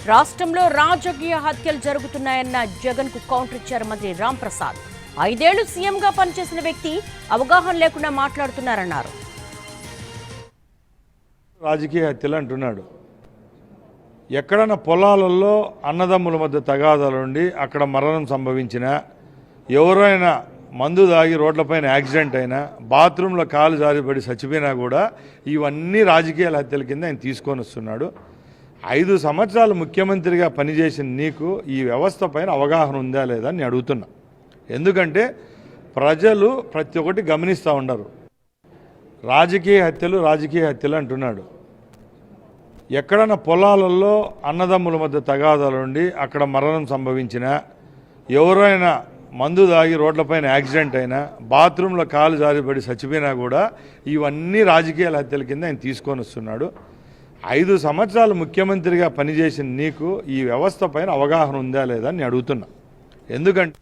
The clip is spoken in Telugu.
రాష్ట్రంలో రాజకీయ హత్యలు జరుగుతున్నాయన్న జగన్ కు కౌంటర్ ఇచ్చారు మంత్రి రాంప్రసాద్. 5 ఏళ్లు సీఎంగా పనిచేసిన వ్యక్తి అవగాహన లేకుండా మాట్లాడుతున్నారన్నారు. రాజకీయ హత్యలు అంటున్నాడు. ఎక్కడన్నా పొలాలలో అన్నదమ్ముల మధ్య తగాదాలుండి అక్కడ మరణం సంభవించిన, ఎవరైనా మందు దాగి రోడ్లపైన యాక్సిడెంట్ అయినా, బాత్రూంలో కాలు జారిపడి చచ్చిపోయినా కూడా ఇవన్నీ రాజకీయ హత్యల కింద ఆయన తీసుకొని వస్తున్నాడు. 5 సంవత్సరాలు ముఖ్యమంత్రిగా పనిచేసిన నీకు ఈ వ్యవస్థ పైన అవగాహన ఉందా లేదా అని అడుగుతున్నా. ఎందుకంటే ప్రజలు ప్రతి ఒక్కటి గమనిస్తూ ఉండరు. రాజకీయ హత్యలు అంటున్నాడు. ఎక్కడన్నా పొలాలలో అన్నదమ్ముల మధ్య తగాదాలుండి అక్కడ మరణం సంభవించిన, ఎవరైనా మందు దాగి రోడ్లపైన యాక్సిడెంట్ అయినా, బాత్రూంలో కాలు జారిపడి చచ్చిపోయినా కూడా ఇవన్నీ రాజకీయ హత్యల కింద ఆయన తీసుకొని వస్తున్నాడు. 5 సంవత్సరాలు ముఖ్యమంత్రిగా పనిచేసిన నీకు ఈ వ్యవస్థ పైన అవగాహన ఉందా లేదా అని అడుగుతున్నా. ఎందుకంటే